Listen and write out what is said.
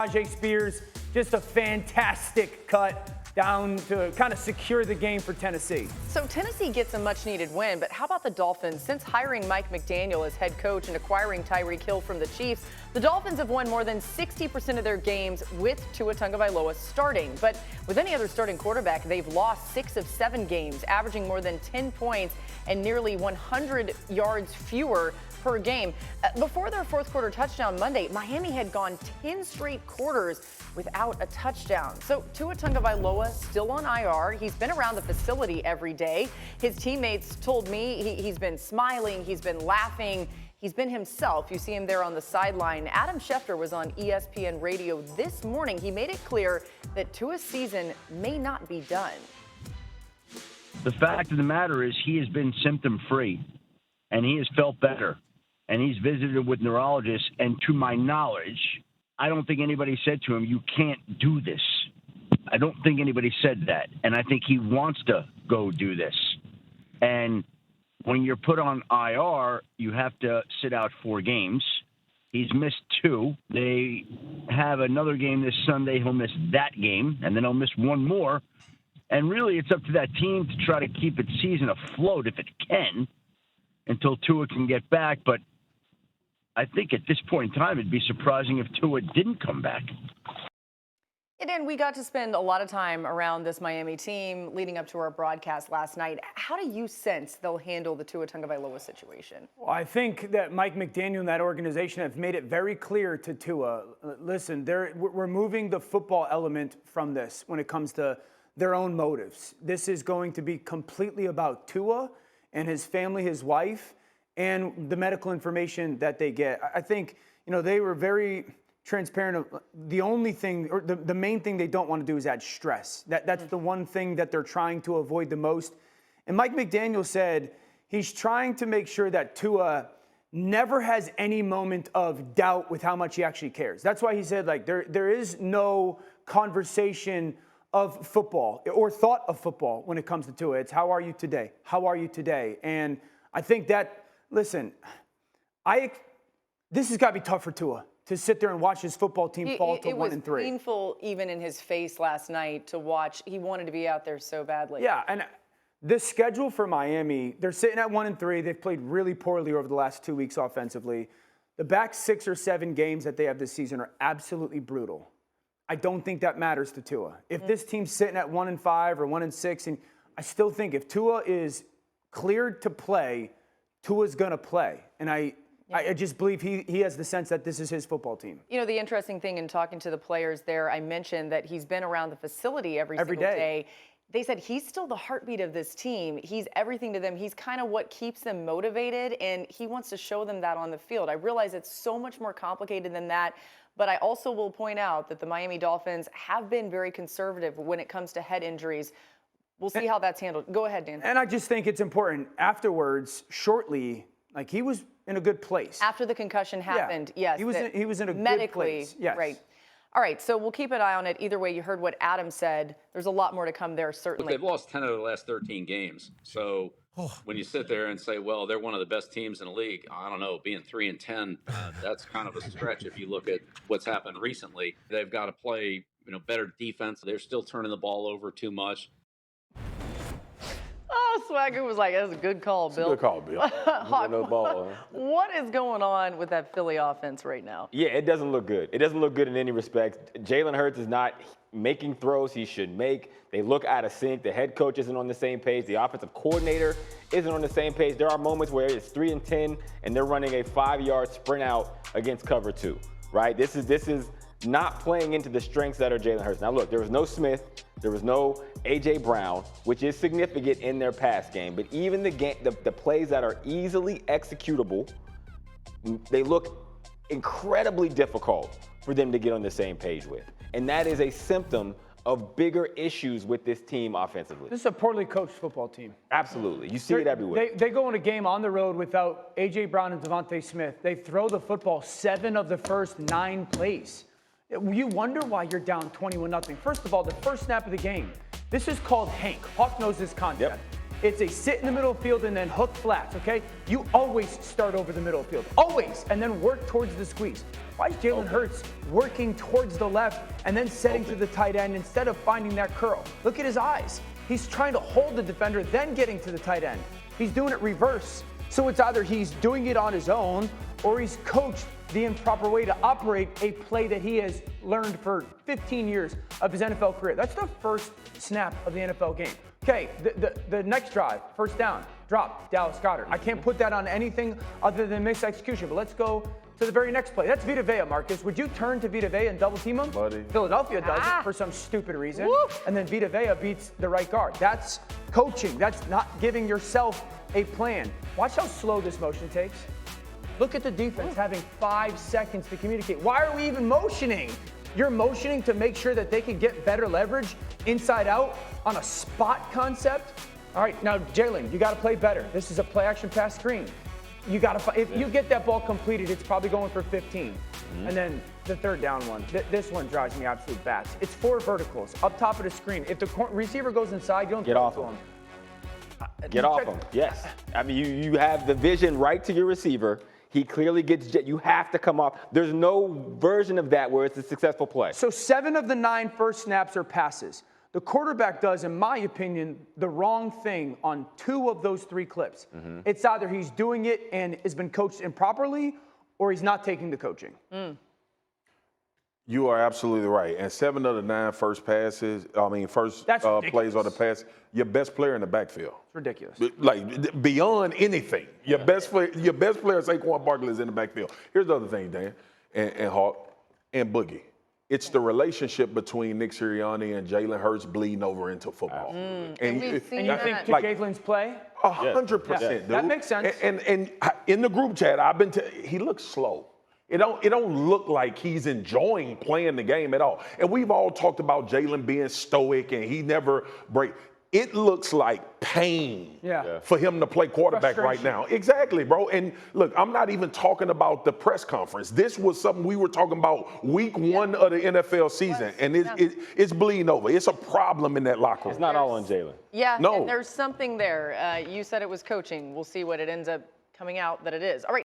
Rajay Spears, just a fantastic cut down to kind of secure the game for Tennessee. So Tennessee gets a much-needed win, but how about the Dolphins? Since hiring Mike McDaniel as head coach and acquiring Tyreek Hill from the Chiefs, the Dolphins have won more than 60% of their games with Tua Tagovailoa starting. But with any other starting quarterback, they've lost 6 of 7 games, averaging more than 10 points and nearly 100 yards fewer per game. Before their fourth quarter touchdown Monday, Miami had gone 10 straight quarters without a touchdown. So Tua Tagovailoa still on IR. He's been around the facility every day. His teammates told me he's been smiling, he's been laughing, he's been himself. You see him there on the sideline. Adam Schefter was on ESPN radio this morning. He made it clear that Tua's season may not be done. The fact of the matter is he has been symptom-free, and he has felt better. And he's visited with neurologists, and to my knowledge, I don't think anybody said to him, you can't do this. I don't think anybody said that, and I think he wants to go do this. And when you're put on IR, you have to sit out 4 games. He's missed 2. They have another game this Sunday. He'll miss that game, and then he'll miss 1 more. And really, it's up to that team to try to keep its season afloat if it can until Tua can get back. But I think at this point in time, it'd be surprising if Tua didn't come back. And we got to spend a lot of time around this Miami team leading up to our broadcast last night. How do you sense they'll handle the Tua Tagovailoa situation? Well, I think that Mike McDaniel and that organization have made it very clear to Tua, listen, we're moving the football element from this when it comes to their own motives. This is going to be completely about Tua and his family, his wife, and the medical information that they get. I think, they were very transparent. The only thing, or the main thing they don't want to do is add stress. That's the one thing that they're trying to avoid the most. And Mike McDaniel said he's trying to make sure that Tua never has any moment of doubt with how much he actually cares. That's why he said, there is no conversation of football or thought of football when it comes to Tua. It's how are you today? How are you today? And I think that, listen, this has got to be tough for Tua to sit there and watch his football team fall to 1-3. It was painful even in his face last night to watch. He wanted to be out there so badly. Yeah, and the schedule for Miami, they're sitting at 1-3. They've played really poorly over the last 2 weeks offensively. The back 6 or 7 games that they have this season are absolutely brutal. I don't think that matters to Tua. If this team's sitting at 1-5 or 1-6, and I still think if Tua is cleared to play, Tua's going to play. And I just believe he has the sense that this is his football team. The interesting thing in talking to the players there, I mentioned that he's been around the facility every single day. They said he's still the heartbeat of this team. He's everything to them. He's kind of what keeps them motivated, and he wants to show them that on the field. I realize it's so much more complicated than that, but I also will point out that the Miami Dolphins have been very conservative when it comes to head injuries. We'll see how that's handled. Go ahead, Dan. And I just think it's important afterwards, shortly, he was in a good place. After the concussion happened, yes. He was in a medically, good place. Yes. Right. All right, so we'll keep an eye on it. Either way, you heard what Adam said. There's a lot more to come there, certainly. Look, they've lost 10 out of the last 13 games. So when you sit there and say, well, they're one of the best teams in the league, I don't know, being 3-10, that's kind of a stretch if you look at what's happened recently. They've got to play, better defense. They're still turning the ball over too much. Oh, Swagger was like, that's a good call, Bill. Good call, Bill. No ball, huh? What is going on with that Philly offense right now? Yeah, it doesn't look good. It doesn't look good in any respect. Jalen Hurts is not making throws he should make. They look out of sync. The head coach isn't on the same page. The offensive coordinator isn't on the same page. There are moments where it's 3-10 and they're running a 5-yard sprint out against cover 2, right? This is not playing into the strengths that are Jalen Hurts. Now, look, there was no Smith. There was no A.J. Brown, which is significant in their pass game. But even the plays that are easily executable, they look incredibly difficult for them to get on the same page with. And that is a symptom of bigger issues with this team offensively. This is a poorly coached football team. Absolutely. You see it everywhere. They go in a game on the road without A.J. Brown and Devontae Smith. They throw the football 7 of the first 9 plays. You wonder why you're down 21-0. First of all, the first snap of the game, this is called Hank. Hawk knows this concept. Yep. It's a sit in the middle of the field and then hook flats, okay? You always start over the middle of the field, always, and then work towards the squeeze. Why is Jalen Hurts working towards the left and then setting to the tight end instead of finding that curl? Look at his eyes. He's trying to hold the defender, then getting to the tight end. He's doing it reverse. So it's either he's doing it on his own or he's coached the improper way to operate a play that he has learned for 15 years of his NFL career. That's the first snap of the NFL game. Okay, the next drive, first down, drop, Dallas Goedert. I can't put that on anything other than missed execution, but let's go to the very next play. That's Vita Vea, Marcus. Would you turn to Vita Vea and double team him? Buddy. Philadelphia does it for some stupid reason. And then Vita Vea beats the right guard. That's coaching. That's not giving yourself a plan. Watch how slow this motion takes. Look at the defense having 5 seconds to communicate. Why are we even motioning? You're motioning to make sure that they can get better leverage inside out on a spot concept. All right, now Jalen, you got to play better. This is a play action pass screen. You got to. If you get that ball completed, it's probably going for 15. And then the third down one. This one drives me absolute bats. It's 4 verticals up top of the screen. If the receiver goes inside, you don't Get throw off it to him. him. Get off him. Yes. I mean, you have the vision right to your receiver. He clearly gets jet. You have to come off. There's no version of that where it's a successful play. So 7 of the 9 first snaps are passes. The quarterback does, in my opinion, the wrong thing on 2 of those 3 clips. It's either he's doing it and has been coached improperly, or he's not taking the coaching. You are absolutely right. And 7 of the 9 first passes, plays on the pass, your best player in the backfield. It's ridiculous. Like beyond anything, your best player, Saquon Barkley, is in the backfield. Here's the other thing, Dan, and Hawk and Boogie. It's the relationship between Nick Sirianni and Jalen Hurts bleeding over into football. And we've seen And you think to Jalen's play? 100%, dude. That makes sense. And in the group chat, he looks slow. It don't look like he's enjoying playing the game at all. And we've all talked about Jalen being stoic and he never break. It looks like pain for him to play quarterback right now. Exactly, bro. And look, I'm not even talking about the press conference. This was something we were talking about week 1 of the NFL season, and it's bleeding over. It's a problem in that locker room. It's not all on Jalen. Yeah, No. and there's something there. You said it was coaching. We'll see what it ends up coming out that it is. All right.